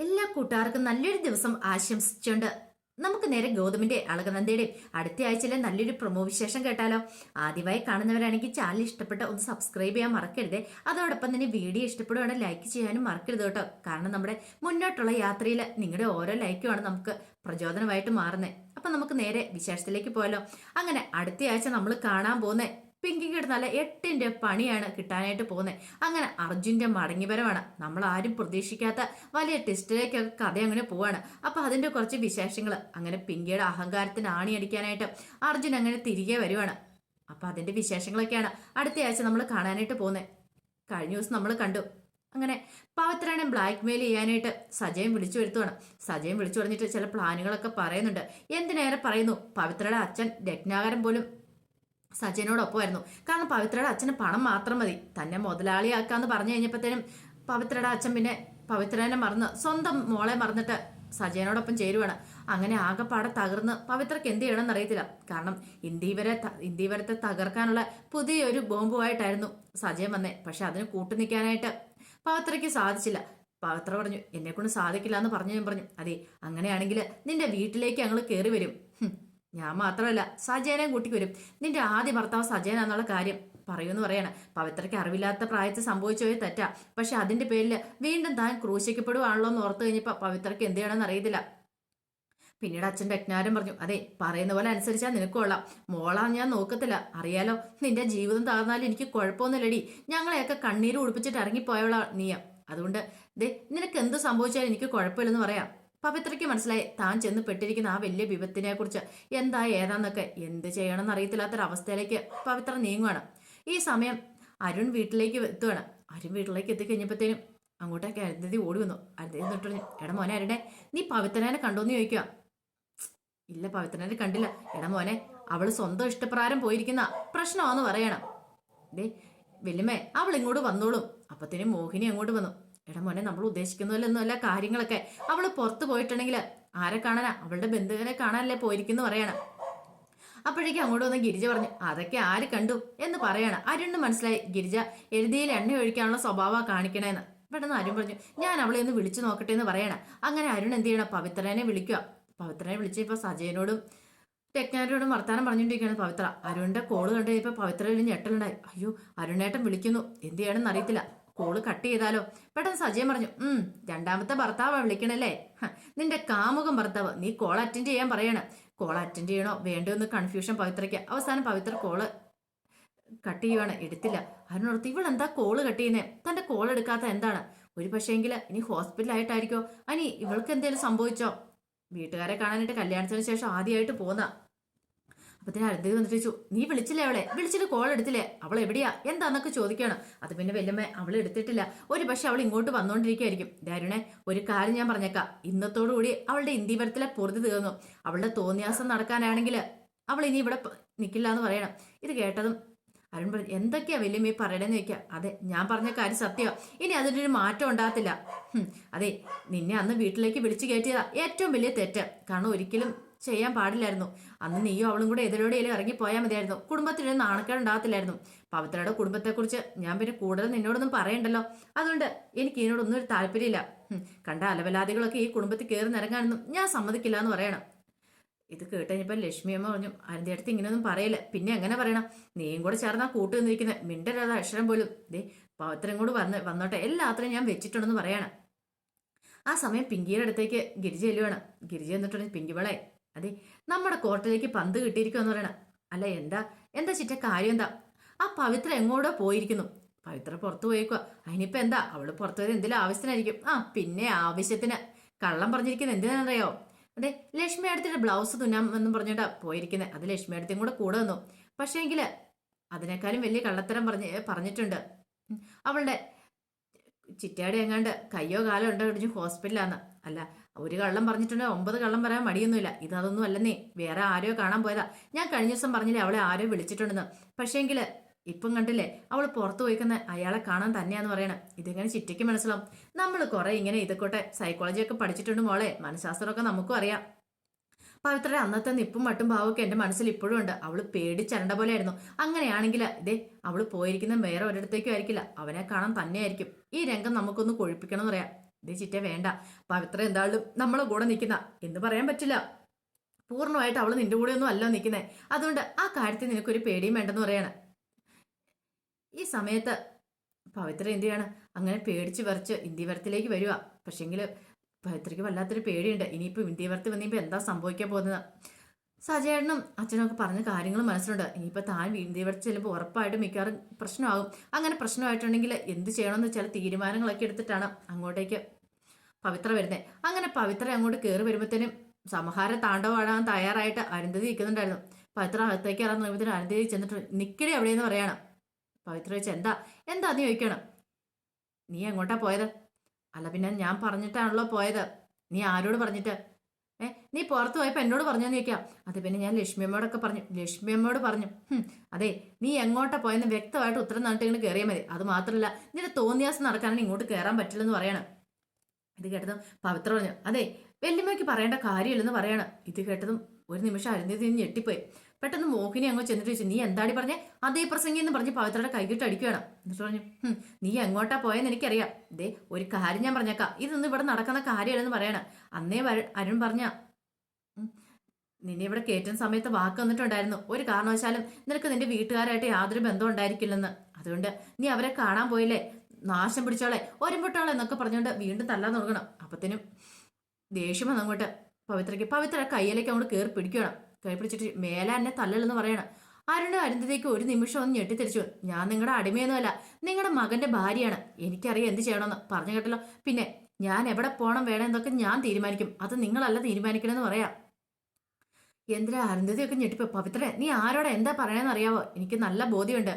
എല്ലാ കൂട്ടുകാർക്കും നല്ലൊരു ദിവസം ആശംസിച്ചുകൊണ്ട് നമുക്ക് നേരെ ഗൗതമിന്റെ അളകനന്ദയുടെയും അടുത്ത ആഴ്ചയിലെ നല്ലൊരു പ്രൊമോ വിശേഷം കേട്ടാലോ. ആദ്യമായി കാണുന്നവരാണെങ്കിൽ ചാനൽ ഇഷ്ടപ്പെട്ട ഒന്ന് സബ്സ്ക്രൈബ് ചെയ്യാൻ മറക്കരുത്. അതോടൊപ്പം തന്നെ വീഡിയോ ഇഷ്ടപ്പെടുവാണെങ്കിൽ ലൈക്ക് ചെയ്യാനും മറക്കരുത് കേട്ടോ. കാരണം നമ്മുടെ മുന്നോട്ടുള്ള യാത്രയിൽ നിങ്ങളുടെ ഓരോ ലൈക്കുമാണ് നമുക്ക് പ്രചോദനമായിട്ട് മാറുന്നത്. അപ്പൊ നമുക്ക് നേരെ വിശേഷത്തിലേക്ക് പോയാലോ. അങ്ങനെ അടുത്ത ആഴ്ച നമ്മൾ കാണാൻ പോകുന്നത് പിങ്കിക്ക് നല്ല 8ന്റെ പണിയാണ് കിട്ടാനായിട്ട് പോകുന്നത്. അങ്ങനെ അർജുന്റെ മടങ്ങിവരവാണ്. നമ്മൾ ആരും പ്രതീക്ഷിക്കാത്ത വലിയ ടെസ്റ്റിലേക്ക് കഥ അങ്ങനെ പോവാണ്. അപ്പൊ അതിന്റെ കുറച്ച് വിശേഷങ്ങൾ, അങ്ങനെ പിങ്കിയുടെ അഹങ്കാരത്തിന് ആണിയടിക്കാനായിട്ട് അർജുൻ അങ്ങനെ തിരികെ വരുവാണ്. അപ്പൊ അതിന്റെ വിശേഷങ്ങളൊക്കെയാണ് അടുത്ത ആഴ്ച നമ്മൾ കാണാനായിട്ട് പോകുന്നത്. കഴിഞ്ഞ ദിവസം നമ്മൾ കണ്ടു, അങ്ങനെ പവിത്രനെ ബ്ലാക്ക് മെയിൽ ചെയ്യാനായിട്ട് സജയം വിളിച്ചു വരുത്തുവാണ്. സജയം വിളിച്ചു പറഞ്ഞിട്ട് ചില പ്ലാനുകളൊക്കെ പറയുന്നുണ്ട്. എന്തിനേറെ പറയുന്നു, പവിത്രയുടെ അച്ഛൻ രത്നാകരൻ പോലും സജയനോടൊപ്പമായിരുന്നു. കാരണം പവിത്രയുടെ അച്ഛന് പണം മാത്രം മതി, തന്നെ മുതലാളിയാക്കാന്ന് പറഞ്ഞു കഴിഞ്ഞപ്പോഴത്തേനും പവിത്രയുടെ അച്ഛൻ പിന്നെ പവിത്രനെ മറന്ന് സ്വന്തം മോളെ മറന്നിട്ട് സജയനോടൊപ്പം ചേരുവാണ്. അങ്ങനെ ആകെപ്പാടെ തകർന്ന് പവിത്രക്ക് എന്ത് ചെയ്യണമെന്ന് അറിയത്തില്ല. കാരണം ഇന്ത്യവരത്തെ തകർക്കാനുള്ള പുതിയൊരു ബോംബുമായിട്ടായിരുന്നു സജയൻ വന്നേ. പക്ഷെ അതിന് കൂട്ടു നിൽക്കാനായിട്ട് പവിത്രയ്ക്ക് സാധിച്ചില്ല. പവിത്ര പറഞ്ഞു, എന്നെ കൊണ്ട് സാധിക്കില്ല എന്ന് പറഞ്ഞു. ഞാൻ പറഞ്ഞു, അതെ അങ്ങനെയാണെങ്കിൽ നിന്റെ വീട്ടിലേക്ക് ഞങ്ങൾ കയറി വരും. ഞാൻ മാത്രമല്ല സജയനെയും കൂട്ടി വരും. നിന്റെ ആദ്യ ഭർത്താവ് സജയനാന്നുള്ള കാര്യം പറയൂന്ന് പറയാണ്. പവിത്രയ്ക്ക് അറിവില്ലാത്ത പ്രായത്തിൽ സംഭവിച്ചോ തെറ്റാ. പക്ഷെ അതിന്റെ പേരിൽ വീണ്ടും താൻ ക്രൂശിക്കപ്പെടുവാണല്ലോ എന്ന് ഓർത്തു കഴിഞ്ഞപ്പോ പവിത്രയ്ക്ക് എന്ത് ചെയ്യണമെന്ന് അറിയത്തില്ല. പിന്നീട് അച്ഛൻ്റെ അജ്ഞാനം പറഞ്ഞു, അതെ പറയുന്ന പോലെ അനുസരിച്ചാൽ നിനക്ക് കൊള്ളാം, മോളാ ഞാൻ നോക്കത്തില്ല. അറിയാലോ നിന്റെ ജീവിതം താഴ്ന്നാലും എനിക്ക് കുഴപ്പമൊന്നുമില്ലടി. ഞങ്ങളെയൊക്കെ കണ്ണീര് ഉടുപ്പിച്ചിട്ട് ഇറങ്ങിപ്പോയവളാ നീയ. അതുകൊണ്ട് ദേ നിനക്ക് എന്ത് സംഭവിച്ചാലും എനിക്ക് കുഴപ്പമില്ലെന്ന് പറയാം. പവിത്രയ്ക്ക് മനസ്സിലായി താൻ ചെന്ന് പെട്ടിരിക്കുന്ന ആ വലിയ വിപത്തിനെ കുറിച്ച് എന്താ ഏതാന്നൊക്കെ. എന്ത് ചെയ്യണമെന്ന് അറിയത്തില്ലാത്തൊരവസ്ഥയിലേക്ക് പവിത്ര നീങ്ങുവാണ്. ഈ സമയം അരുൺ വീട്ടിലേക്ക് എത്തുവാണ്. അരുൺ വീട്ടിലേക്ക് എത്തിക്കഴിഞ്ഞപ്പോഴത്തേനും അങ്ങോട്ടേക്ക് അരുന്ധതി ഓടി വന്നു. അരുന്ധതി എന്നിട്ട് പറഞ്ഞു, എടാ മോനെ അരുണേ, നീ പവിത്രനെ കണ്ടോന്ന് ചോദിക്കുക. ഇല്ല പവിത്രനെ കണ്ടില്ല. എടാ മോനെ, അവള് സ്വന്തം ഇഷ്ടപ്രകാരം പോയിരിക്കുന്ന പ്രശ്നമാന്ന് പറയണം. ഡേ വല്യമ്മേ, അവൾ ഇങ്ങോട്ട് വന്നോളും. അപ്പത്തേനും മോഹിനി അങ്ങോട്ട് വന്നു. എടാ മോനെ, നമ്മൾ ഉദ്ദേശിക്കുന്നതിലൊന്നുമല്ല കാര്യങ്ങളൊക്കെ. അവള് പുറത്ത് പോയിട്ടുണ്ടെങ്കിൽ ആരെ കാണാനാ, അവളുടെ ബന്ധുവിനെ കാണാനല്ലേ പോയിരിക്കുന്നു പറയണം. അപ്പോഴേക്കും അങ്ങോട്ട് വന്ന് ഗിരിജ പറഞ്ഞു, അതൊക്കെ ആര് കണ്ടു എന്ന് പറയണം. അരുണിന് മനസ്സിലായി ഗിരിജ എഴുതിയിൽ എണ്ണ ഒഴിക്കാനുള്ള സ്വഭാവം കാണിക്കണേന്ന്. പെട്ടെന്ന് അരുൺ പറഞ്ഞു, ഞാൻ അവളെ ഒന്ന് വിളിച്ചു നോക്കട്ടെ എന്ന് പറയണം. അങ്ങനെ അരുൺ എന്ത് ചെയ്യണം, പവിത്രനെ വിളിക്കുക. പവിത്രനെ വിളിച്ച് ഇപ്പൊ സജയനോടും ടെക്നാരോടും വർത്താനം പറഞ്ഞുകൊണ്ടിരിക്കുകയാണ് പവിത്ര. അരുണിന്റെ കോള് കണ്ടു കഴിഞ്ഞപ്പോ പവിത്രയിൽ ഞെട്ടലുണ്ടായി. അയ്യോ അരുണേട്ടൻ വിളിക്കുന്നു, എന്ത് ചെയ്യണമെന്ന് അറിയത്തില്ല. കോള് കട്ട് ചെയ്താലോ. പെട്ടെന്ന് സജയൻ പറഞ്ഞു, രണ്ടാമത്തെ ഭർത്താവാ വിളിക്കണല്ലേ, നിന്റെ കാമുകം ഭർത്താവ്. നീ കോൾ അറ്റൻഡ് ചെയ്യാൻ പറയണം. കോൾ അറ്റൻഡ് ചെയ്യണോ വേണ്ടോ എന്ന് കൺഫ്യൂഷൻ പവിത്രയ്ക്ക്. അവസാനം പവിത്ര കോള് കട്ട് ചെയ്യുവാണ്. എടുത്തില്ല. അതിനോർത്ത് ഇവളെന്താ കോള് കട്ട് ചെയ്യുന്നേ, തന്റെ കോൾ എടുക്കാത്ത എന്താണ്. ഒരു പക്ഷേങ്കിൽ ഇനി ഹോസ്പിറ്റലായിട്ടായിരിക്കോ, അനി ഇവൾക്ക് എന്തെങ്കിലും സംഭവിച്ചോ. വീട്ടുകാരെ കാണാനായിട്ട് കല്യാണത്തിന് ശേഷം ആദ്യമായിട്ട് പോന്ന. അപ്പത്തിന് അരുന്ധതി വന്നിട്ട് ചോദിച്ചു, നീ വിളിച്ചില്ലേ അവളെ, വിളിച്ചിട്ട് കോൾ എടുത്തില്ലേ, അവൾ എവിടെയാ എന്താന്നൊക്കെ ചോദിക്കണം. അത് പിന്നെ വല്യമ്മ അവൾ എടുത്തിട്ടില്ല. ഒരു പക്ഷെ അവൾ ഇങ്ങോട്ട് വന്നോണ്ടിരിക്കുകയായിരിക്കും. ദാരുണെ, ഒരു കാര്യം ഞാൻ പറഞ്ഞേക്കാം, ഇന്നത്തോടുകൂടി അവളുടെ ഇന്ത്യവരത്തിലെ പൊറുതി തീർന്നു. അവളുടെ തോന്നിയാസം നടക്കാനാണെങ്കിൽ അവൾ ഇനി ഇവിടെ നിൽക്കില്ല എന്ന് പറയണം. ഇത് കേട്ടതും അരുൺ പറഞ്ഞു, എന്തൊക്കെയാ വല്യമ്മ ഈ പറയണെന്ന് ചോദിക്കുക. അതെ ഞാൻ പറഞ്ഞ കാര്യം സത്യമാ, ഇനി അതിനൊരു മാറ്റം ഉണ്ടാകത്തില്ല. അതെ നിന്നെ അന്ന് വീട്ടിലേക്ക് വിളിച്ചു കയറ്റിയതാ ഏറ്റവും വലിയ തെറ്റ്. കാരണം ഒരിക്കലും ചെയ്യാൻ പാടില്ലായിരുന്നു. അന്ന് നീയും അവളും കൂടെ എതിരോടെയും ഇറങ്ങിപ്പോയാൽ മതിയായിരുന്നു. കുടുംബത്തിന് നാണക്കേട് ഉണ്ടാകത്തില്ലായിരുന്നു. പവിത്രയുടെ കുടുംബത്തെക്കുറിച്ച് ഞാൻ പിന്നെ കൂടുതൽ നിന്നോടൊന്നും പറയണ്ടല്ലോ. അതുകൊണ്ട് എനിക്ക് ഇതിനോടൊന്നും ഒരു താല്പര്യമില്ല. കണ്ട അലവലാദികളൊക്കെ ഈ കുടുംബത്തിൽ കയറി നിറങ്ങാനൊന്നും ഞാൻ സമ്മതിക്കില്ല എന്ന് പറയണം. ഇത് കേട്ടുകഴിഞ്ഞപ്പോൾ ലക്ഷ്മിയമ്മ പറഞ്ഞു, അതിൻ്റെ അടുത്ത് ഇങ്ങനെയൊന്നും പറയില്ല. പിന്നെ എങ്ങനെ പറയണം, നീയും കൂടെ ചേർന്നാ കൂട്ടു നിന്നിരിക്കുന്നത്, മിണ്ടരുത് അക്ഷരം പോലും. ദേ പവിത്രം കൂടെ വന്നോട്ടെ, എല്ലാത്തിനും ഞാൻ വെച്ചിട്ടുണ്ടെന്ന് പറയണം. ആ സമയം പിങ്കിയുടെ അടുത്തേക്ക് ഗിരിജ ചെല്ലുവാണ്. ഗിരിജ എന്നിട്ടുണ്ട്, പിങ്കിവളെ അതെ നമ്മുടെ കോർട്ടിലേക്ക് പന്ത് കിട്ടിയിരിക്കുമെന്ന് പറയണം. അല്ല എന്താ എന്താ ചിറ്റ കാര്യം എന്താ. ആ പവിത്ര എങ്ങോട്ടോ പോയിരിക്കുന്നു. പവിത്ര പുറത്തു പോയേക്കുക. അതിനിപ്പോ എന്താ, അവള് പുറത്തു പോയത് എന്തെങ്കിലും ആവശ്യത്തിനായിരിക്കും. പിന്നെ ആവശ്യത്തിന് കള്ളം പറഞ്ഞിരിക്കുന്നത് എന്തിനാണെന്നറിയോ. അതെ ലക്ഷ്മി അടുത്തിട്ട് ബ്ലൗസ് തുന്നാം എന്നും പറഞ്ഞിട്ടാ പോയിരിക്കുന്നത്. അത് ലക്ഷ്മി അടുത്തും കൂടെ വന്നു. പക്ഷേങ്കില് അതിനേക്കാളും വലിയ കള്ളത്തരം പറഞ്ഞിട്ടുണ്ട്. അവളുടെ ചിറ്റയുടെ എങ്ങാണ്ട് കയ്യോ കാലോ ഉണ്ടോ ഇടിഞ്ഞു ഹോസ്പിറ്റലാന്ന്. അല്ല ഒരു കള്ളം പറഞ്ഞിട്ടുണ്ടെങ്കിൽ 9 കള്ളം പറയാൻ മടിയൊന്നുമില്ല. ഇതൊന്നും അല്ലെന്നേ, വേറെ ആരോ കാണാൻ പോയതാ. ഞാൻ കഴിഞ്ഞ ദിവസം പറഞ്ഞില്ലേ അവളെ ആരോ വിളിച്ചിട്ടുണ്ടെന്ന്. പക്ഷേങ്കില് ഇപ്പം കണ്ടില്ലേ അവൾ പുറത്തു പോയിക്കുന്ന അയാളെ കാണാൻ തന്നെയാന്ന് പറയണം. ഇതെങ്ങനെ ചിറ്റയ്ക്ക് മനസ്സിലാവും. നമ്മൾ കുറെ ഇങ്ങനെ ഇതൊക്കെ സൈക്കോളജി ഒക്കെ പഠിച്ചിട്ടുണ്ട് മോളെ, മനഃശാസ്ത്രമൊക്കെ നമുക്കും അറിയാം. പവിത്രയുടെ അന്നത്തെ നിപ്പും മട്ടും ഭാവമൊക്കെ എൻ്റെ മനസ്സിൽ ഇപ്പോഴും ഉണ്ട്. അവള് പേടിച്ചരണ്ട പോലെ ആയിരുന്നു. അങ്ങനെയാണെങ്കിൽ ഇതേ അവള് പോയിരിക്കുന്ന വേറെ ഒരിടത്തേക്കും ആയിരിക്കില്ല, അവനെ കാണാൻ തന്നെയായിരിക്കും. ഈ രംഗം നമുക്കൊന്ന് കൊഴിപ്പിക്കണം എന്ന് പറയാം. ഇത് ചിറ്റ വേണ്ട, പവിത്ര എന്തായാലും നമ്മളെ കൂടെ നിൽക്കുന്ന എന്ന് പറയാൻ പറ്റില്ല. പൂർണ്ണമായിട്ട് അവള് നിന്റെ കൂടെ ഒന്നും അല്ല നിൽക്കുന്നത്. അതുകൊണ്ട് ആ കാര്യത്തിൽ നിനക്കൊരു പേടിയും വേണ്ടെന്ന് പറയാണ്. ഈ സമയത്ത് പവിത്ര എന്ത് ചെയ്യാണ്, അങ്ങനെ പേടിച്ച് വരച്ച് ഇന്ത്യവരത്തിലേക്ക് വരിക. പക്ഷെങ്കിൽ പവിത്രയ്ക്ക് വല്ലാത്തൊരു പേടിയുണ്ട്. ഇനിയിപ്പോൾ ഇന്ത്യവരത്തിൽ വന്നിപ്പോൾ എന്താ സംഭവിക്കാൻ പോകുന്നത്. സജയേട്ടനും അച്ഛനൊക്കെ പറഞ്ഞ കാര്യങ്ങൾ മനസ്സിലുണ്ട്. ഇനിയിപ്പോൾ താൻ ഇന്ത്യവരത്ത് ചെല്ലുമ്പോൾ ഉറപ്പായിട്ടും മിക്കവാറും പ്രശ്നമാകും. അങ്ങനെ പ്രശ്നമായിട്ടുണ്ടെങ്കിൽ എന്ത് ചെയ്യണമെന്ന് ചില തീരുമാനങ്ങളൊക്കെ എടുത്തിട്ടാണ് അങ്ങോട്ടേക്ക് പവിത്ര വരുന്നത്. അങ്ങനെ പവിത്ര അങ്ങോട്ട് കയറി വരുമ്പോഴത്തേനും സംഹാര താണ്ഡവമാടാൻ തയ്യാറായിട്ട് അരുന്ധതി നിൽക്കുന്നുണ്ടായിരുന്നു. പവിത്ര അകത്തേക്ക് ഇറങ്ങുന്ന പറയുമ്പോഴത്തേനും അരുന്ധതി ചെന്നിട്ട് നിക്കടി എവിടെയെന്ന് പറയണം. പവിത്ര വെച്ച് എന്താ നീ ചോദിക്കണം. നീ എങ്ങോട്ടാ പോയത്? അല്ല പിന്നെ ഞാൻ പറഞ്ഞിട്ടാണല്ലോ പോയത്. നീ ആരോട് പറഞ്ഞിട്ട്? നീ പുറത്ത് പോയപ്പോൾ എന്നോട് പറഞ്ഞോന്ന് ചോദിക്കാം. അത് പിന്നെ ഞാൻ ലക്ഷ്മിയമ്മയോടൊക്കെ പറഞ്ഞു. ലക്ഷ്മിയമ്മയോട് പറഞ്ഞു. അതെ, നീ എങ്ങോട്ടാ പോയെന്ന് വ്യക്തമായിട്ട് ഉത്തരം നന്നിട്ട് ഇങ്ങനെ കയറിയാൽ മതി. അത് മാത്രമല്ല നിന്റെ തോന്നിയാസം നടക്കാനാണ് ഇങ്ങോട്ട് കയറാൻ പറ്റില്ലെന്ന് പറയണം. ഇത് കേട്ടതും പവിത്ര പറഞ്ഞു, അതെ വെല്ലുമ്മയ്ക്ക് പറയേണ്ട കാര്യമില്ലെന്ന് പറയണം. ഇത് കേട്ടതും ഒരു നിമിഷം അരുന്ധതി ഞെട്ടിപ്പോയി. പെട്ടെന്ന് മോഹിനി അങ്ങോ ചെന്നിട്ട് ചോദിച്ചു, നീ എന്താടി പറഞ്ഞേ? അതേ പ്രസംഗി എന്ന് പറഞ്ഞ് പവിത്രയുടെ കൈകിട്ട് അടിക്കുകയാണ്. എന്നിട്ട് പറഞ്ഞു, നീ എങ്ങോട്ടാ പോയെന്ന് എനിക്കറിയാം. ദേ ഒരു കാര്യം ഞാൻ പറഞ്ഞേക്കാം, ഇതൊന്നും ഇവിടെ നടക്കുന്ന കാര്യമല്ലെന്ന് പറയണം. അന്നേ അരുൺ പറഞ്ഞ നിന്നെ ഇവിടെ കയറ്റുന്ന സമയത്ത് വാക്ക് വന്നിട്ടുണ്ടായിരുന്നു, ഒരു കാരണവശാലും നിനക്ക് നിന്റെ വീട്ടുകാരായിട്ട് യാതൊരു ബന്ധം ഉണ്ടായിരിക്കില്ലെന്ന്. അതുകൊണ്ട് നീ അവരെ കാണാൻ പോയില്ലേ, നാശം പിടിച്ചോളെ, ഒരുമ്പൊട്ടോളെ എന്നൊക്കെ പറഞ്ഞുകൊണ്ട് വീണ്ടും തല്ലാൻ തുടങ്ങണം. അപ്പത്തിനും ദേഷ്യം വന്നങ്ങോട്ട് പവിത്ര കയ്യിലേക്ക് അങ്ങോട്ട് കയറി പിടിക്കണം. കൈ പിടിച്ചിട്ട് മേലെ എന്നെ തല്ലലെന്ന് പറയണം. അരുണും അരുന്ധതിക്ക് ഒരു നിമിഷം ഒന്ന് ഞെട്ടിത്തിരിച്ചു. ഞാൻ നിങ്ങളുടെ അടിമയൊന്നുമല്ല, നിങ്ങളുടെ മകന്റെ ഭാര്യയാണ്. എനിക്കറിയാം എന്ത് ചെയ്യണമെന്ന്. പറഞ്ഞു കേട്ടല്ലോ. പിന്നെ ഞാൻ എവിടെ പോകണം വേണം എന്നൊക്കെ ഞാൻ തീരുമാനിക്കും, അത് നിങ്ങളല്ല തീരുമാനിക്കണമെന്ന് പറയാം. എന്തിനാ അരുന്ധതിയൊക്കെ ഞെട്ടിപ്പോ. പവിത്ര നീ ആരോടെ എന്താ പറയണമെന്ന് അറിയാവോ? എനിക്ക് നല്ല ബോധ്യമുണ്ട്.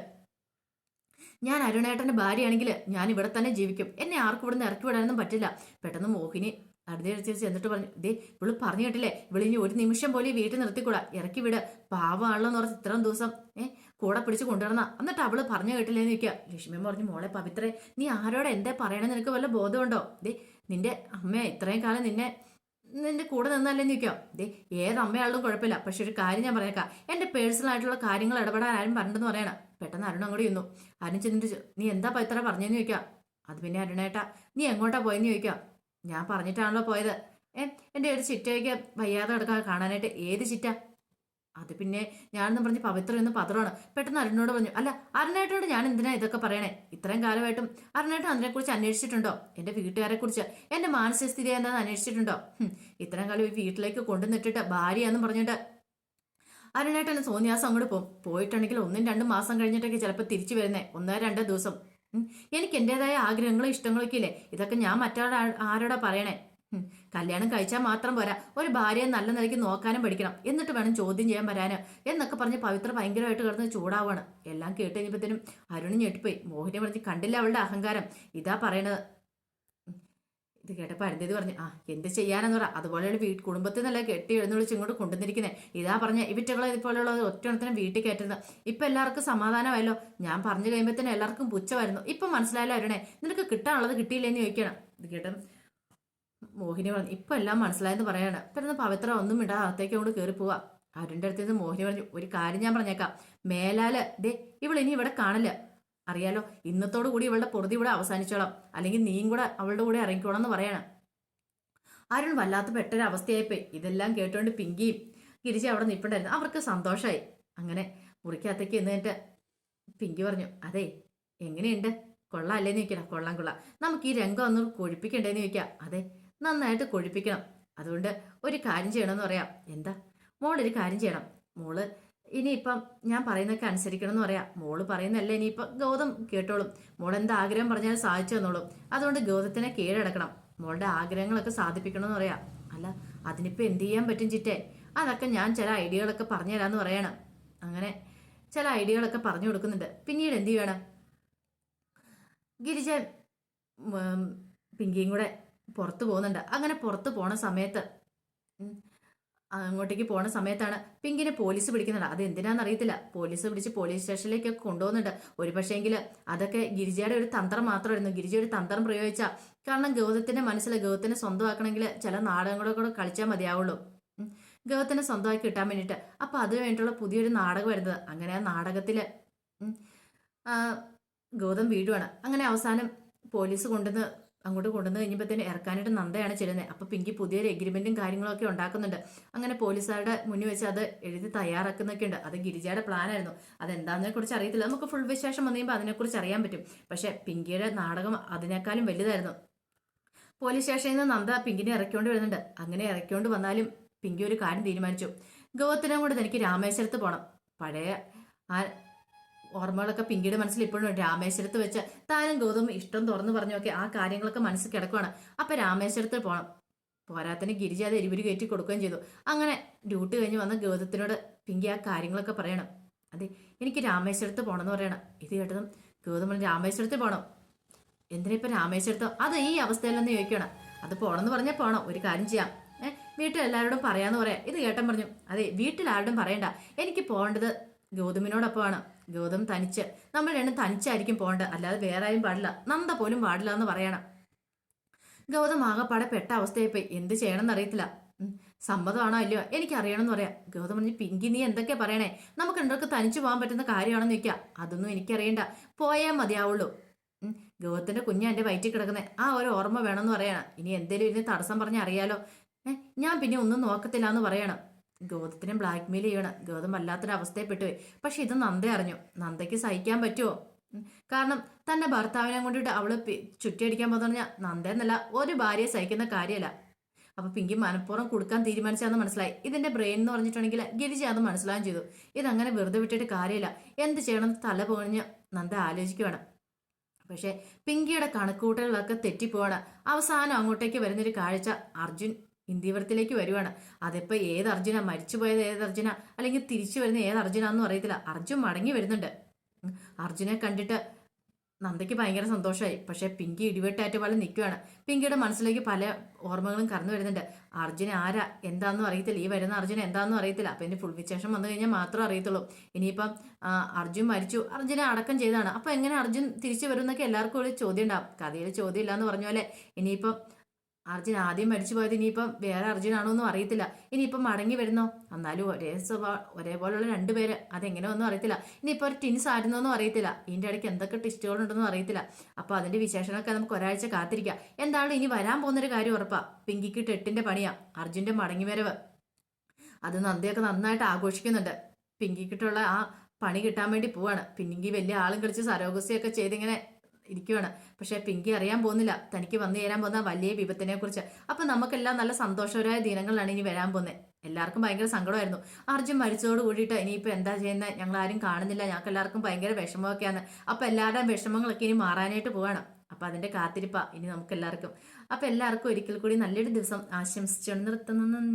ഞാൻ അരുണേട്ടന്റെ ഭാര്യയാണെങ്കിൽ ഞാൻ ഇവിടെ തന്നെ ജീവിക്കും. എന്നെ ആർക്കും ഇവിടുന്ന് ഇറക്കി വിടാനൊന്നും പറ്റില്ല. പെട്ടെന്ന് മോഹിനി അടുത്ത ചെന്നിട്ട് പറഞ്ഞു, ദേ ഇവള് പറഞ്ഞു കേട്ടില്ലേ, ഇവളിനി ഒരു നിമിഷം പോലെ വീട്ടിൽ നിർത്തിക്കൂടാ, ഇറക്കി വിട്. പാവമാണല്ലോ എന്ന് പറഞ്ഞ് ഇത്രയും ദിവസം കൂടെ പിടിച്ച് കൊണ്ടുവരണ. എന്നിട്ട് അവള് പറഞ്ഞു കേട്ടില്ലേന്ന് ചോദിക്കുക. ലക്ഷ്മി പറഞ്ഞു, മോളെ പവിത്രേ നീ ആരോടെ എന്താ പറയണെന്ന് നിനക്ക് വല്ല ബോധമുണ്ടോ? ദേ നിന്റെ അമ്മ ഇത്രയും കാലം നിന്റെ കൂടെ നിന്നല്ലേന്ന് ചോദിക്കാം. ദേ ഏത് അമ്മയാളും കുഴപ്പമില്ല, പക്ഷെ ഒരു കാര്യം ഞാൻ പറഞ്ഞേക്കാം, എന്റെ പേഴ്സണൽ ആയിട്ടുള്ള കാര്യങ്ങൾ ഇടപെടാൻ ആരും പറഞ്ഞെന്ന് പറയണം. പെട്ടെന്ന് അരുൺ അങ്ങോട്ട് ചെന്നു. അരുൺ ചെന്നിട്ട് നീ എന്താ പവിത്ര പറഞ്ഞെന്ന് ചോദിക്കാം. അത് പിന്നെ അരുണേട്ടാ നീ എങ്ങോട്ടാ പോയെന്ന് ചോദിക്കാം. ഞാൻ പറഞ്ഞിട്ടാണല്ലോ പോയത്. എൻ്റെ ഒരു ചിറ്റയ്ക്ക് വയ്യാതെ കിടക്കാൻ കാണാനായിട്ട്. ഏത് ചിറ്റ? അത് പിന്നെ ഞാനെന്ന് പറഞ്ഞ് പവിത്ര എന്ന് പത്രമാണ്. പെട്ടെന്ന് അരുണിനോട് പറഞ്ഞു, അല്ല അരുണേട്ടനോട് ഞാൻ എന്തിനാ ഇതൊക്കെ പറയണേ? ഇത്രയും കാലമായിട്ടും അരുണേട്ടൻ അതിനെക്കുറിച്ച് അന്വേഷിച്ചിട്ടുണ്ടോ? എൻ്റെ വീട്ടുകാരെ കുറിച്ച്, എൻ്റെ മാനസികസ്ഥിതി എന്താണെന്ന് അന്വേഷിച്ചിട്ടുണ്ടോ? ഇത്രയും കാലം ഈ വീട്ടിലേക്ക് കൊണ്ടുവന്നിട്ടിട്ട് ഭാര്യയാന്നും പറഞ്ഞിട്ട് അരുണേട്ടന് സോനിയാസം അങ്ങോട്ട് പോയിട്ടുണ്ടെങ്കിൽ 1-2 മാസം കഴിഞ്ഞിട്ടൊക്കെ ചിലപ്പോൾ തിരിച്ചു വരുന്നേ, 1-2 ദിവസം. എനിക്ക് എൻ്റെതായ ആഗ്രഹങ്ങളും ഇഷ്ടങ്ങളൊക്കെ ഇല്ലേ, ഇതൊക്കെ ഞാൻ ആരോടാ പറയണേ? കല്യാണം കഴിച്ചാൽ മാത്രം പോരാ, ഒരു ഭാര്യയെ നല്ല നിലയ്ക്ക് നോക്കാനും പഠിക്കണം, എന്നിട്ട് വേണം ചോദ്യം ചെയ്യാൻ വരാന് എന്നൊക്കെ പറഞ്ഞ് പവിത്ര ഭയങ്കരമായിട്ട് കിടന്ന് ചൂടാവാണ്. എല്ലാം കേട്ട് കഴിഞ്ഞപ്പോഴത്തേനും അരുണ് ഞെട്ടിപ്പോയി. മോഹിനി പറഞ്ഞ്, കണ്ടില്ല അവളുടെ അഹങ്കാരം, ഇതാ പറയണത്. ഇത് കേട്ടപ്പോൾ അരുന്ധതി പറഞ്ഞു, എന്ത് ചെയ്യാനെന്ന് പറ, അതുപോലെയുള്ള കുടുംബത്തിൽ നിന്നല്ല കെട്ടി എഴുന്നള്ളിച്ച് ഇങ്ങോട്ട് കൊണ്ടുവന്നിരിക്കുന്നത്. ഇതാ പറഞ്ഞ ഇവിറ്റകളെ ഇതുപോലെയുള്ള ഒറ്റണത്തിനും വീട്ടിൽ കയറ്റുന്നത്. ഇപ്പം എല്ലാവർക്കും സമാധാനമായല്ലോ. ഞാൻ പറഞ്ഞു കഴിയുമ്പോഴത്തേനും എല്ലാവർക്കും പുച്ഛമായിരുന്നു. ഇപ്പം മനസ്സിലായല്ലോ അരുണേ, നിനക്ക് കിട്ടാനുള്ളത് കിട്ടിയില്ലെന്ന് ചോദിക്കണം. ഇത് കേട്ടും മോഹിനി പറഞ്ഞു, ഇപ്പം എല്ലാം മനസ്സിലായെന്ന് പറയാണ്. പെട്ടെന്ന് പവിത്ര ഒന്നും ഇടാ അകത്തേക്ക് കൊണ്ട് കയറി പോവാ. അരുണിൻ്റെ അടുത്ത് നിന്ന് മോഹിനി പറഞ്ഞു, ഒരു കാര്യം ഞാൻ പറഞ്ഞേക്കാം, മേലാല് ദേ ഇവളിനി ഇവിടെ കാണില്ല, അറിയാലോ. ഇന്നത്തോടു കൂടി ഇവളുടെ പൊറുതി ഇവിടെ അവസാനിച്ചോളാം, അല്ലെങ്കിൽ നീയും കൂടെ അവളുടെ കൂടെ ഇറങ്ങിക്കോളാം എന്ന് പറയണം. അരുൺ വല്ലാത്ത പെട്ടൊരു അവസ്ഥയായിപ്പോയി. ഇതെല്ലാം കേട്ടോണ്ട് പിങ്കിയും ഗിരിജ അവിടെ നിൽപ്പുണ്ടായിരുന്നു. അവർക്ക് സന്തോഷമായി. അങ്ങനെ മുറിക്കകത്തേക്ക് എന്നിട്ട് പിങ്കി പറഞ്ഞു, അതെ എങ്ങനെയുണ്ട്, കൊള്ളാം അല്ലേന്ന് ചോദിക്കണം. കൊള്ളാം, നമുക്ക് ഈ രംഗം ഒന്ന് കൊഴിപ്പിക്കണ്ടേന്ന് ചോദിക്കാം. അതെ നന്നായിട്ട് കൊഴിപ്പിക്കണം. അതുകൊണ്ട് ഒരു കാര്യം ചെയ്യണമെന്ന് പറയാം. എന്താ? മോളൊരു കാര്യം ചെയ്യണം. മോള് ഇനിയിപ്പം ഞാൻ പറയുന്നതൊക്കെ അനുസരിക്കണം എന്ന് പറയാം. മോള് പറയുന്നല്ലേ ഇനിയിപ്പം ഗൗതം കേട്ടോളും. മോൾ എന്താ ആഗ്രഹം പറഞ്ഞാലും സാധിച്ചു തന്നോളും. അതുകൊണ്ട് ഗൗതത്തിനെ കീഴടക്കണം, മോളുടെ ആഗ്രഹങ്ങളൊക്കെ സാധിപ്പിക്കണം എന്ന് പറയാം. അല്ല അതിനിപ്പോൾ എന്ത് ചെയ്യാൻ പറ്റും ചിറ്റേ? അതൊക്കെ ഞാൻ ചില ഐഡിയകളൊക്കെ പറഞ്ഞു തരാമെന്ന് പറയണം. അങ്ങനെ ചില ഐഡിയകളൊക്കെ പറഞ്ഞു കൊടുക്കുന്നുണ്ട്. പിന്നീട് എന്ത് ചെയ്യണം? ഗിരിജ പിങ്കിയും കൂടെ പുറത്തു പോകുന്നുണ്ട്. അങ്ങനെ പുറത്തു പോണ സമയത്ത് അങ്ങോട്ടേക്ക് പോണ സമയത്താണ് പിങ്കിനെ പോലീസ് പിടിക്കുന്നുണ്ട്. അത് എന്തിനാന്ന് അറിയത്തില്ല. പോലീസ് പിടിച്ച് പോലീസ് സ്റ്റേഷനിലേക്കൊക്കെ കൊണ്ടുപോകുന്നുണ്ട്. ഒരു പക്ഷേങ്കിൽ അതൊക്കെ ഗിരിജയുടെ ഒരു തന്ത്രം മാത്രമായിരുന്നു. ഗിരിജ ഒരു തന്ത്രം പ്രയോഗിച്ച കാരണം ഗൗതത്തിന്റെ മനസ്സിൽ ഗൗതത്തിനെ സ്വന്തമാക്കണമെങ്കിൽ ചില നാടകങ്ങളൊക്കെ കളിച്ചാൽ മതിയാവുള്ളൂ. ഗൗതത്തിനെ സ്വന്തമാക്കി കിട്ടാൻ വേണ്ടിയിട്ട്. അപ്പൊ അതിനു വേണ്ടിയിട്ടുള്ള പുതിയൊരു നാടകം വരുന്നത്. അങ്ങനെ ആ നാടകത്തില് ഗൗതം വീടുവാണ്. അങ്ങനെ അവസാനം പോലീസ് കൊണ്ടുവന്ന് അങ്ങോട്ട് കൊണ്ടുവന്ന് കഴിഞ്ഞപ്പോഴത്തേന് ഇറക്കാനായിട്ട് നന്ദയാണ് ചെല്ലുന്നത്. അപ്പോൾ പിങ്കി പുതിയൊരു എഗ്രിമെന്റും കാര്യങ്ങളൊക്കെ ഉണ്ടാക്കുന്നുണ്ട്. അങ്ങനെ പോലീസുകാരുടെ മുന്നിൽ വെച്ച് അത് എഴുതി തയ്യാറാക്കുന്നൊക്കെ ഉണ്ട്. അത് ഗിരിജയുടെ പ്ലാൻ ആയിരുന്നു. അതെന്താണെന്നെ കുറിച്ച് അറിയത്തില്ല. നമുക്ക് ഫുൾ വിശേഷം വന്നു കഴിയുമ്പോൾ അതിനെക്കുറിച്ച് അറിയാൻ പറ്റും. പക്ഷെ പിങ്കിയുടെ നാടകം അതിനേക്കാളും വലുതായിരുന്നു. പോലീസ് സ്റ്റേഷനിൽ നിന്ന് നന്ദ പിങ്കിനെ ഇറക്കിക്കൊണ്ട് വരുന്നുണ്ട്. അങ്ങനെ ഇറക്കിക്കൊണ്ട് വന്നാലും പിങ്കി ഒരു കാര്യം തീരുമാനിച്ചു. ഗൗതത്തിനും കൂടെ തനിക്ക് രാമേശ്വരത്ത് പോകണം. പഴയ ആ ഓർമ്മകളൊക്കെ പിങ്കിയുടെ മനസ്സിൽ ഇപ്പോഴും രാമേശ്വരത്ത് വെച്ച് താനും ഗൗതം ഇഷ്ടം തുറന്നു പറഞ്ഞൊക്കെ ആ കാര്യങ്ങളൊക്കെ മനസ്സിൽ കിടക്കുവാണ്. അപ്പൊ രാമേശ്വരത്ത് പോകണം. പോരാത്തിന് ഗിരിജ അത് എരിപുരി കയറ്റി കൊടുക്കുകയും ചെയ്തു. അങ്ങനെ ഡ്യൂട്ടി കഴിഞ്ഞ് വന്ന ഗൗതത്തിനോട് പിങ്കി ആ കാര്യങ്ങളൊക്കെ പറയണം. അതെ, എനിക്ക് രാമേശ്വരത്ത് പോകണമെന്ന് പറയണം. ഇത് കേട്ടതും ഗൗതം രാമേശ്വരത്ത് പോകണം. എന്തിനാ ഇപ്പൊ രാമേശ്വരത്തോ? അത് ഈ അവസ്ഥയിലൊന്ന് ചോദിക്കണം. അത് പോണെന്ന് പറഞ്ഞാൽ പോണം. ഒരു കാര്യം ചെയ്യാം, വീട്ടിലെല്ലാവരോടും പറയാന്ന് പറയാം. ഇത് കേട്ടൻ പറഞ്ഞു. അതെ, വീട്ടിലാരോടും പറയണ്ട. എനിക്ക് പോകേണ്ടത് ഗൗതമിനോടൊപ്പമാണ്. ഗൗതം തനിച്ച്, നമ്മൾ രണ്ടും തനിച്ചായിരിക്കും പോകേണ്ടത്, അല്ലാതെ വേറെ ആരും പാടില്ല. നന്ദ പോലും പാടില്ല എന്ന് പറയണം. ഗൗതം ആകെപ്പാടെ പെട്ട അവസ്ഥയായിപ്പോയി. എന്ത് ചെയ്യണമെന്ന് അറിയത്തില്ല. സമ്മതമാണോ അല്ലയോ എനിക്ക് അറിയണമെന്ന് പറയാം. ഗൗതം പറഞ്ഞു, പിങ്കി നീ എന്തൊക്കെയാ പറയണേ? നമുക്ക് രണ്ടൊക്കെ തനിച്ചു പോകാൻ പറ്റുന്ന കാര്യമാണെന്ന് ചോദിക്കുക. അതൊന്നും എനിക്കറിയണ്ട, പോയാൽ മതിയാവുള്ളൂ. ഗൗതത്തിന്റെ കുഞ്ഞ് എന്റെ വയറ്റിൽ കിടക്കുന്നത് ആ ഒരു ഓർമ്മ വേണമെന്ന് പറയണം. ഇനി എന്തേലും ഇതിന് തടസ്സം പറഞ്ഞാൽ അറിയാലോ. ഞാൻ പിന്നെ ഒന്നും നോക്കത്തില്ല എന്ന് പറയണം. ഗൗതത്തിനെ ബ്ലാക്ക് മെയിൽ ചെയ്യണം. ഗൗതം വല്ലാത്തൊരു അവസ്ഥയെ പെട്ടുപോയി. പക്ഷെ ഇത് നന്ദ അറിഞ്ഞു. നന്ദയ്ക്ക് സഹിക്കാൻ പറ്റുമോ? കാരണം തന്റെ ഭർത്താവിനെ കൊണ്ടിട്ട് അവള് ചുറ്റിയടിക്കാൻ പോകുന്ന പറഞ്ഞാൽ നന്ദ എന്നല്ല ഒരു ഭാര്യയെ സഹിക്കുന്ന കാര്യമല്ല. അപ്പൊ പിങ്കി മനഃപൂർവ്വം കൊടുക്കാൻ തീരുമാനിച്ചാന്ന് മനസ്സിലായി. ഇതിന്റെ ബ്രെയിൻ എന്ന് പറഞ്ഞിട്ടുണ്ടെങ്കിൽ ഗിരിജ അത് മനസ്സിലാകുകയും ചെയ്തു. ഇതങ്ങനെ വെറുതെ വിട്ടിട്ട് കാര്യമില്ല. എന്ത് ചെയ്യണം തല പോകഞ്ഞ് നന്ദ ആലോചിക്കുകയാണ്. പക്ഷെ പിങ്കിയുടെ കണക്കുകൂട്ടലുകളൊക്കെ തെറ്റിപ്പോവാണ്. അവസാനം അങ്ങോട്ടേക്ക് വരുന്നൊരു കാഴ്ച അർജുൻ ഇന്ത്യവരത്തിലേക്ക് വരുവാണ്. അതിപ്പോ ഏത് അർജുന, മരിച്ചുപോയത് ഏത് അർജുന, അല്ലെങ്കിൽ തിരിച്ചു വരുന്ന ഏത് അർജുനാന്നും അറിയത്തില്ല. അർജുൻ മടങ്ങി വരുന്നുണ്ട്. അർജുനെ കണ്ടിട്ട് നന്ദയ്ക്ക് ഭയങ്കര സന്തോഷമായി. പക്ഷെ പിങ്കി ഇടിവെട്ടാറ്റ പോലെ നിൽക്കുകയാണ്. പിങ്കിയുടെ മനസ്സിലേക്ക് പല ഓർമ്മകളും കടന്നു വരുന്നുണ്ട്. അർജുന ആരാ എന്താണെന്നും അറിയത്തില്ല. ഈ വരുന്ന അർജുന എന്താണെന്നും അറിയത്തില്ല. അപ്പൊ എന്റെ ഫുൾ വിശേഷം വന്നു കഴിഞ്ഞാൽ മാത്രമേ അറിയത്തുള്ളൂ. ഇനിയിപ്പം അർജുൻ മരിച്ചു, അർജുനെ അടക്കം ചെയ്താണ്. അപ്പൊ എങ്ങനെ അർജുൻ തിരിച്ചു വരും എന്നൊക്കെ എല്ലാവർക്കും ഒരു ചോദ്യം ഉണ്ടാവും. കഥയിൽ ചോദ്യം ഇല്ല എന്ന് പറഞ്ഞ പോലെ ഇനിയിപ്പം അർജുൻ ആദ്യം മരിച്ചു പോയത് ഇനിയിപ്പം വേറെ അർജുനാണോ എന്നും അറിയത്തില്ല. ഇനിയിപ്പം മടങ്ങി വരുന്നോ? എന്നാലും ഒരേപോലുള്ള രണ്ടുപേര്, അതെങ്ങനെ ഒന്നും അറിയത്തില്ല. ഇനിയിപ്പോൾ ഒരു ടിൻസ് ആയിരുന്നോന്നും അറിയത്തില്ല. ഇതിൻ്റെ ഇടയ്ക്ക് എന്തൊക്കെ ടിസ്റ്റുകളുണ്ടെന്നും അറിയത്തില്ല. അപ്പോൾ അതിന്റെ വിശേഷങ്ങളൊക്കെ നമുക്ക് ഒരാഴ്ച കാത്തിരിക്കാം. എന്താണ് ഇനി വരാൻ പോകുന്നൊരു കാര്യം ഉറപ്പാ. പിങ്കിക്ക് 8ന്റെ പണിയാ, അർജുന്റെ മടങ്ങി വരവ്. അത് നന്ദിയൊക്കെ നന്നായിട്ട് ആഘോഷിക്കുന്നുണ്ട്. പിങ്കിക്കിട്ടുള്ള ആ പണി കിട്ടാൻ വേണ്ടി പോവാണ്. പിങ്കി വലിയ ആളും കളിച്ച് സരോഗസിയൊക്കെ ചെയ്തിങ്ങനെ ഇരിക്കുവാണ്. പക്ഷെ പിങ്കി അറിയാൻ പോകുന്നില്ല തനിക്ക് വന്നു ചേരാൻ പോകുന്ന വലിയ വിപത്തിനെ കുറിച്ച്. അപ്പൊ നമുക്കെല്ലാം നല്ല സന്തോഷകരമായ ദിനങ്ങളാണ് ഇനി വരാൻ പോകുന്നത്. എല്ലാവർക്കും ഭയങ്കര സങ്കടമായിരുന്നു. അർജുൻ മരിച്ചതോട് കൂടിയിട്ട് ഇനിയിപ്പോ എന്താ ചെയ്യുന്നത്, ഞങ്ങൾ ആരും കാണുന്നില്ല, ഞങ്ങൾക്ക് എല്ലാവർക്കും ഭയങ്കര വിഷമമൊക്കെയാണ്. അപ്പൊ എല്ലാവരുടെയും വിഷമങ്ങളൊക്കെ ഇനി മാറാനായിട്ട് പോവാണ്. അപ്പൊ അതിന്റെ കാത്തിരിപ്പാ ഇനി നമുക്ക് എല്ലാവർക്കും. അപ്പൊ എല്ലാവർക്കും ഒരിക്കൽ കൂടി നല്ലൊരു ദിവസം ആശംസിച്ചുകൊണ്ട് നിർത്തുന്നു.